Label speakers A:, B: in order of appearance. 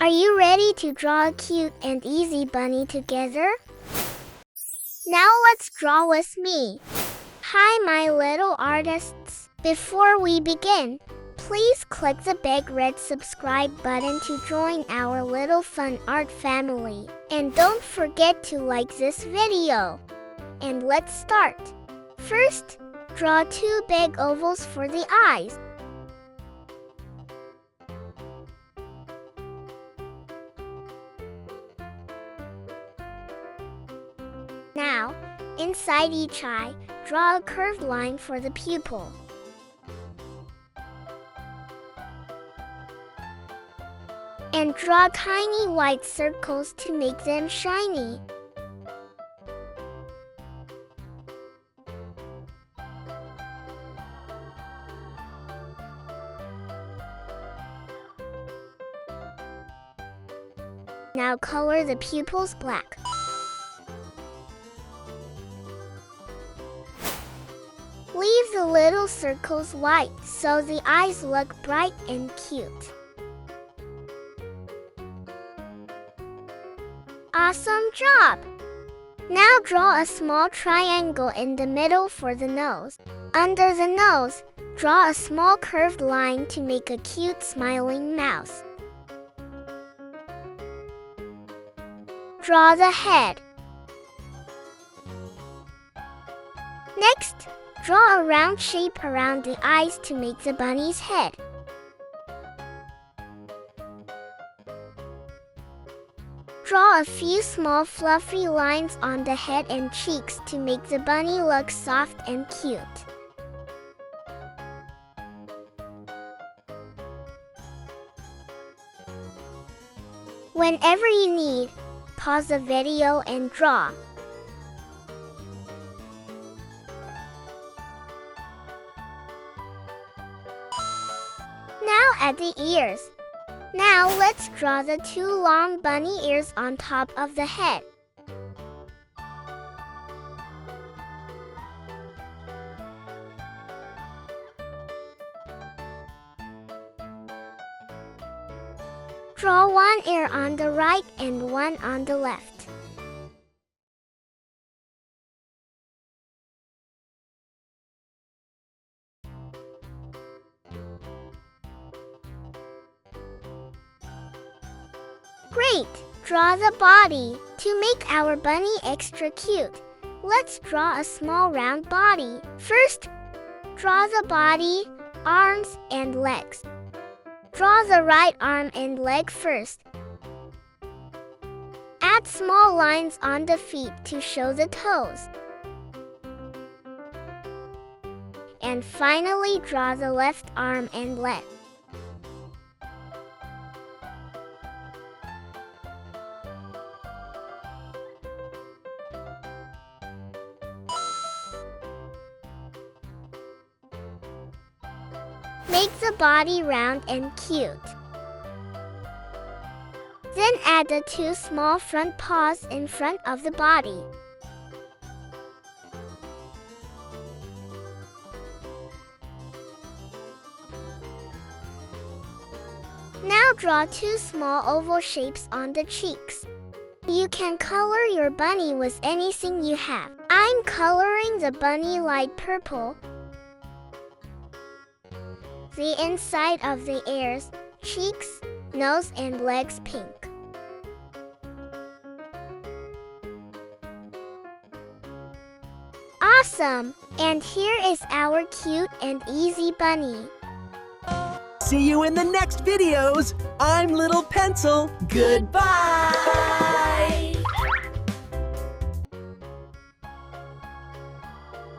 A: Are you ready to draw a cute and easy bunny together? Now let's draw with me. Hi my little artists. Before we begin, please click the big red subscribe button to join our little fun art family. And don't forget to like this video. And let's start. First, draw 2 big ovals for the eyes. Now, inside each eye, draw a curved line for the pupil. And draw tiny white circles to make them shiny. Now color the pupils black. Leave the little circles white so the eyes look bright and cute. Awesome job! Now draw a small triangle in the middle for the nose. Under the nose, draw a small curved line to make a cute smiling mouth. Draw the head. Next, draw a round shape around the eyes to make the bunny's head. Draw a few small fluffy lines on the head and cheeks to make the bunny look soft and cute. Whenever you need, pause the video and draw. Now add the ears. Now let's draw the 2 long bunny ears on top of the head. Draw 1 ear on the right and 1 on the left. Great! Draw the body. To make our bunny extra cute, let's draw a small round body. First, draw the body, arms, and legs. Draw the right arm and leg first. Add small lines on the feet to show the toes. And finally, draw the left arm and leg. Make the body round and cute. Then add the 2 small front paws in front of the body. Now draw 2 small oval shapes on the cheeks. You can color your bunny with anything you have. I'm coloring the bunny light purple. The inside of the ears, cheeks, nose, and legs pink. Awesome! And here is our cute and easy bunny.
B: See you in the next videos. I'm Little Pencil. Goodbye!